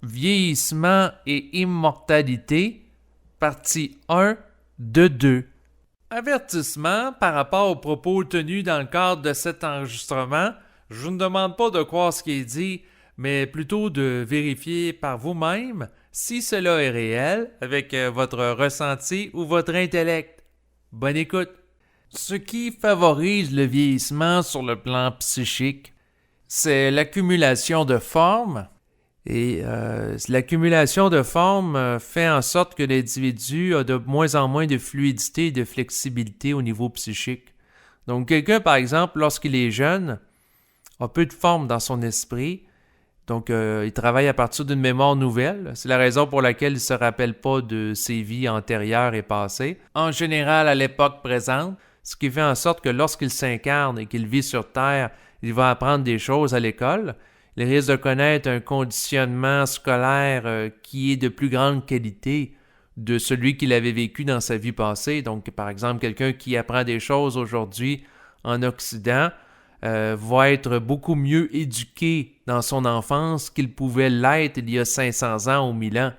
Vieillissement et immortalité, partie 1 de 2. Avertissement par rapport aux propos tenus dans le cadre de cet enregistrement. Je vous ne demande pas de croire ce qui est dit, mais plutôt de vérifier par vous-même si cela est réel avec votre ressenti ou votre intellect. Bonne écoute. Ce qui favorise le vieillissement sur le plan psychique, c'est l'accumulation de formes. Et l'accumulation de formes fait en sorte que l'individu a de moins en moins de fluidité et de flexibilité au niveau psychique. Donc quelqu'un, par exemple, lorsqu'il est jeune, a peu de forme dans son esprit. Donc il travaille à partir d'une mémoire nouvelle. C'est la raison pour laquelle il ne se rappelle pas de ses vies antérieures et passées. En général, à l'époque présente, ce qui fait en sorte que lorsqu'il s'incarne et qu'il vit sur Terre, il va apprendre des choses à l'école. Il risque de connaître un conditionnement scolaire qui est de plus grande qualité de celui qu'il avait vécu dans sa vie passée. Donc, par exemple, quelqu'un qui apprend des choses aujourd'hui en Occident va être beaucoup mieux éduqué dans son enfance qu'il pouvait l'être il y a 500 ans ou 1000 ans.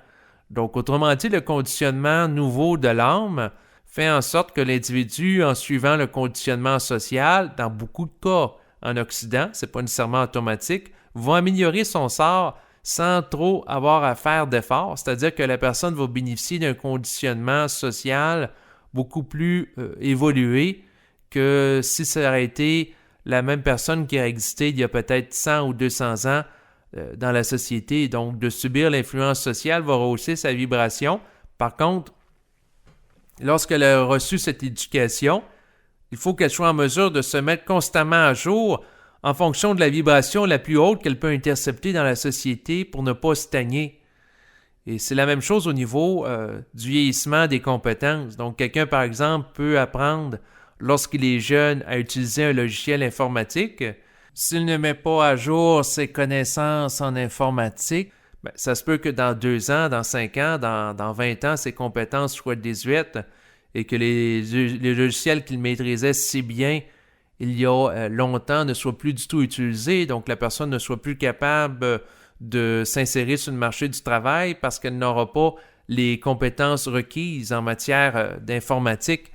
Donc, autrement dit, le conditionnement nouveau de l'âme fait en sorte que l'individu, en suivant le conditionnement social, dans beaucoup de cas en Occident, c'est pas nécessairement automatique, va améliorer son sort sans trop avoir à faire d'efforts, c'est-à-dire que la personne va bénéficier d'un conditionnement social beaucoup plus évolué que si ça aurait été la même personne qui a existé il y a peut-être 100 ou 200 ans dans la société. Donc, de subir l'influence sociale va rehausser sa vibration. Par contre, lorsqu'elle a reçu cette éducation, il faut qu'elle soit en mesure de se mettre constamment à jour en fonction de la vibration la plus haute qu'elle peut intercepter dans la société pour ne pas stagner. Et c'est la même chose au niveau du vieillissement des compétences. Donc, quelqu'un, par exemple, peut apprendre, lorsqu'il est jeune, à utiliser un logiciel informatique. S'il ne met pas à jour ses connaissances en informatique, ça se peut que dans 2 ans, dans 5 ans, dans 20 ans, ses compétences soient désuètes et que les logiciels qu'il maîtrisait si bien il y a longtemps ne soit plus du tout utilisé, donc la personne ne soit plus capable de s'insérer sur le marché du travail parce qu'elle n'aura pas les compétences requises en matière d'informatique.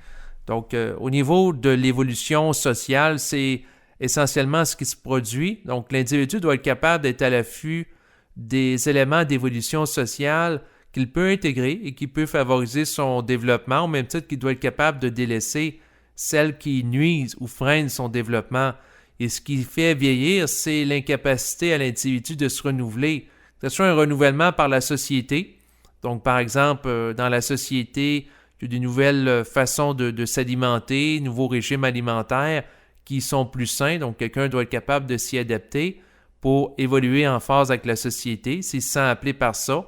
Donc, au niveau de l'évolution sociale, c'est essentiellement ce qui se produit. Donc, l'individu doit être capable d'être à l'affût des éléments d'évolution sociale qu'il peut intégrer et qui peut favoriser son développement, au même titre qu'il doit être capable de délaisser celles qui nuisent ou freinent son développement. Et ce qui fait vieillir, c'est l'incapacité à l'individu de se renouveler, que ce soit un renouvellement par la société. Donc, par exemple, dans la société, il y a des nouvelles façons de s'alimenter, nouveaux régimes alimentaires qui sont plus sains. Donc, quelqu'un doit être capable de s'y adapter pour évoluer en phase avec la société, s'il se sent appelé par ça,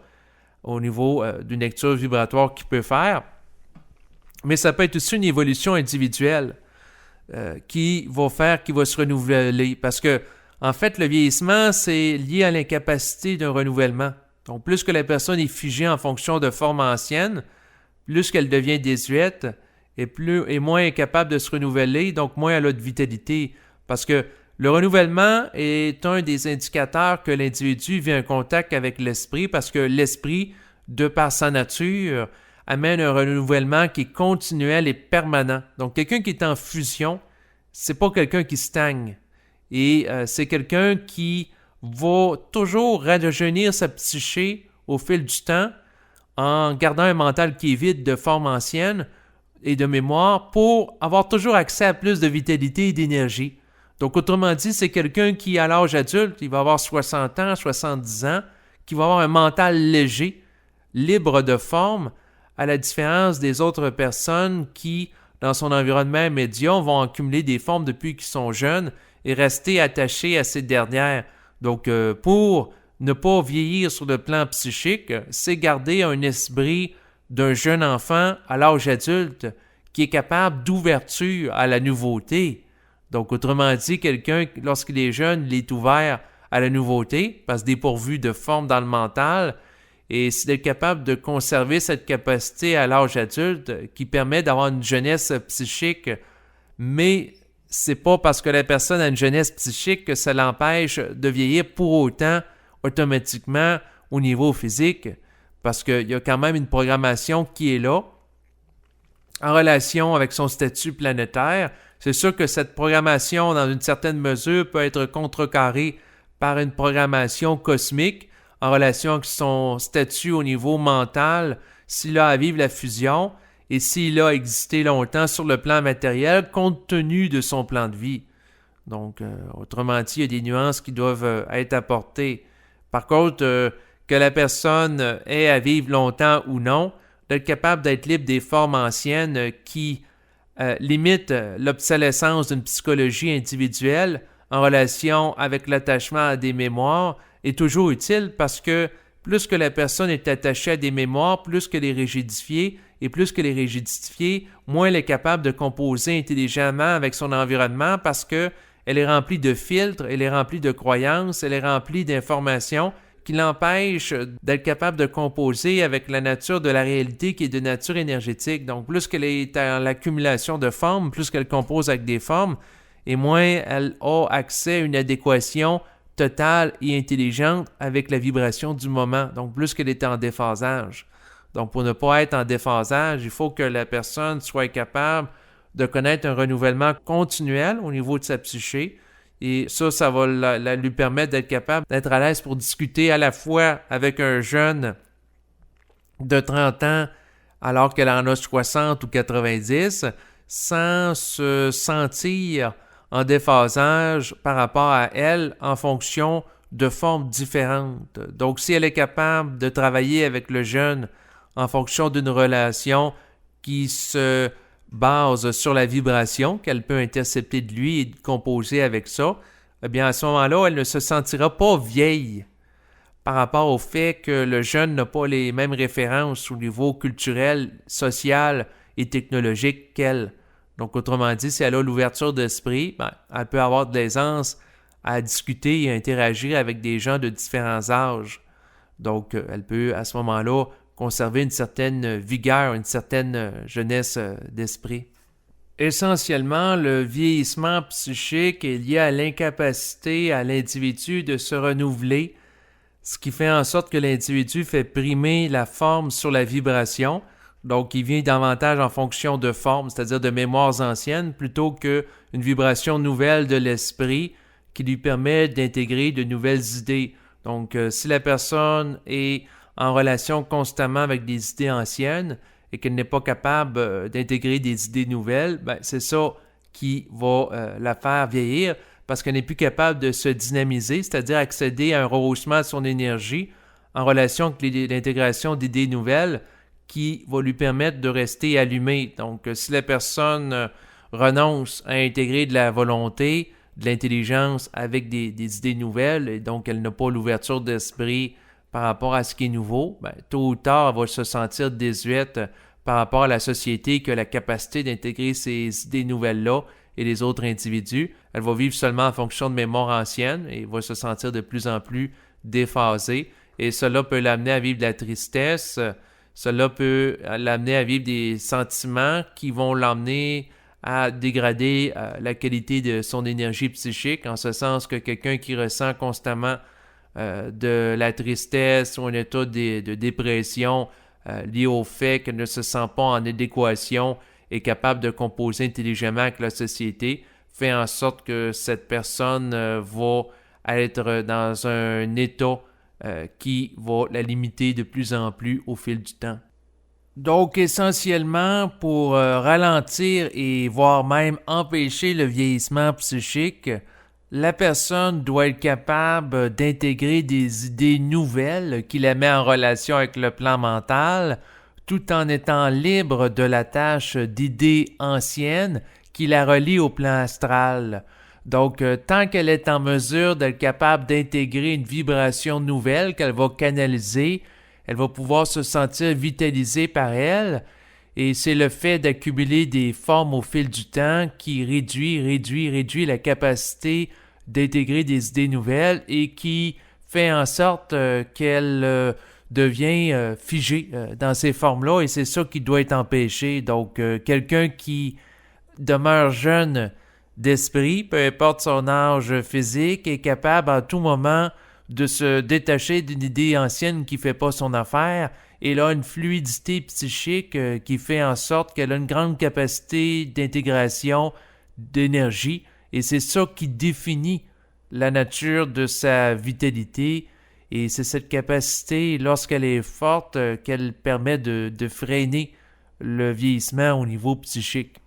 au niveau d'une lecture vibratoire qu'il peut faire. Mais ça peut être aussi une évolution individuelle qui va se renouveler. Parce que, en fait, le vieillissement, c'est lié à l'incapacité d'un renouvellement. Donc, plus que la personne est figée en fonction de formes anciennes, plus qu'elle devient désuète et moins incapable de se renouveler, donc moins elle a de vitalité. Parce que le renouvellement est un des indicateurs que l'individu vit en contact avec l'esprit, parce que l'esprit, de par sa nature, amène un renouvellement qui est continuel et permanent. Donc, quelqu'un qui est en fusion, c'est pas quelqu'un qui stagne. Et c'est quelqu'un qui va toujours rajeunir sa psyché au fil du temps en gardant un mental qui est vide de forme ancienne et de mémoire pour avoir toujours accès à plus de vitalité et d'énergie. Donc, autrement dit, c'est quelqu'un qui, à l'âge adulte, il va avoir 60 ans, 70 ans, qui va avoir un mental léger, libre de forme, à la différence des autres personnes qui, dans son environnement immédiat, vont accumuler des formes depuis qu'ils sont jeunes et rester attachés à ces dernières. Donc, pour ne pas vieillir sur le plan psychique, c'est garder un esprit d'un jeune enfant à l'âge adulte qui est capable d'ouverture à la nouveauté. Donc, autrement dit, quelqu'un, lorsqu'il est jeune, il est ouvert à la nouveauté parce dépourvu de forme dans le mental. Et c'est d'être capable de conserver cette capacité à l'âge adulte qui permet d'avoir une jeunesse psychique. Mais c'est pas parce que la personne a une jeunesse psychique que ça l'empêche de vieillir pour autant automatiquement au niveau physique, parce qu'il y a quand même une programmation qui est là, en relation avec son statut planétaire. C'est sûr que cette programmation, dans une certaine mesure, peut être contrecarrée par une programmation cosmique en relation avec son statut au niveau mental, s'il a à vivre la fusion et s'il a existé longtemps sur le plan matériel compte tenu de son plan de vie. Donc, autrement dit, il y a des nuances qui doivent être apportées. Par contre, que la personne ait à vivre longtemps ou non, d'être capable d'être libre des formes anciennes qui limitent l'obsolescence d'une psychologie individuelle en relation avec l'attachement à des mémoires est toujours utile parce que plus que la personne est attachée à des mémoires, plus qu'elle est rigidifiée, et plus qu'elle est rigidifiée, moins elle est capable de composer intelligemment avec son environnement parce que elle est remplie de filtres, elle est remplie de croyances, elle est remplie d'informations qui l'empêchent d'être capable de composer avec la nature de la réalité qui est de nature énergétique. Donc, plus qu'elle est à l'accumulation de formes, plus qu'elle compose avec des formes, et moins elle a accès à une adéquation totale et intelligente avec la vibration du moment. Donc, plus qu'elle est en déphasage. Donc, pour ne pas être en déphasage, il faut que la personne soit capable de connaître un renouvellement continuel au niveau de sa psyché. Et ça va lui permettre d'être capable d'être à l'aise pour discuter à la fois avec un jeune de 30 ans alors qu'elle en a 60 ou 90, sans se sentir en déphasage par rapport à elle en fonction de formes différentes. Donc, si elle est capable de travailler avec le jeune en fonction d'une relation qui se base sur la vibration qu'elle peut intercepter de lui et de composer avec ça, eh bien à ce moment-là, elle ne se sentira pas vieille par rapport au fait que le jeune n'a pas les mêmes références au niveau culturel, social et technologique qu'elle. Donc, autrement dit, si elle a l'ouverture d'esprit, elle peut avoir de l'aisance à discuter et à interagir avec des gens de différents âges. Donc, elle peut à ce moment-là conserver une certaine vigueur, une certaine jeunesse d'esprit. Essentiellement, le vieillissement psychique est lié à l'incapacité à l'individu de se renouveler, ce qui fait en sorte que l'individu fait primer la forme sur la vibration. Donc, il vient davantage en fonction de forme, c'est-à-dire de mémoires anciennes, plutôt qu'une vibration nouvelle de l'esprit qui lui permet d'intégrer de nouvelles idées. Donc, si la personne est en relation constamment avec des idées anciennes et qu'elle n'est pas capable d'intégrer des idées nouvelles, c'est ça qui va la faire vieillir parce qu'elle n'est plus capable de se dynamiser, c'est-à-dire accéder à un rehaussement de son énergie en relation avec l'intégration d'idées nouvelles qui va lui permettre de rester allumée. Donc, si la personne renonce à intégrer de la volonté, de l'intelligence avec des idées nouvelles, et donc elle n'a pas l'ouverture d'esprit par rapport à ce qui est nouveau, tôt ou tard, elle va se sentir désuète par rapport à la société qui a la capacité d'intégrer ces idées nouvelles-là et les autres individus. Elle va vivre seulement en fonction de mémoires anciennes et va se sentir de plus en plus déphasée. Et cela peut l'amener à vivre de la tristesse, cela peut l'amener à vivre des sentiments qui vont l'emmener à dégrader la qualité de son énergie psychique, en ce sens que quelqu'un qui ressent constamment de la tristesse ou un état de dépression lié au fait qu'elle ne se sent pas en adéquation et capable de composer intelligemment avec la société, fait en sorte que cette personne va être dans un état qui va la limiter de plus en plus au fil du temps. Donc, essentiellement, pour ralentir et voire même empêcher le vieillissement psychique, la personne doit être capable d'intégrer des idées nouvelles qui la mettent en relation avec le plan mental, tout en étant libre de la tâche d'idées anciennes qui la relient au plan astral. Donc, tant qu'elle est en mesure d'être capable d'intégrer une vibration nouvelle qu'elle va canaliser, elle va pouvoir se sentir vitalisée par elle, et c'est le fait d'accumuler des formes au fil du temps qui réduit la capacité d'intégrer des idées nouvelles et qui fait en sorte qu'elle devient figée dans ces formes-là, et c'est ça qui doit être empêché. Donc, quelqu'un qui demeure jeune d'esprit, peu importe son âge physique, est capable à tout moment de se détacher d'une idée ancienne qui fait pas son affaire. Et elle a une fluidité psychique qui fait en sorte qu'elle a une grande capacité d'intégration d'énergie. Et c'est ça qui définit la nature de sa vitalité. Et c'est cette capacité, lorsqu'elle est forte, qu'elle permet de freiner le vieillissement au niveau psychique.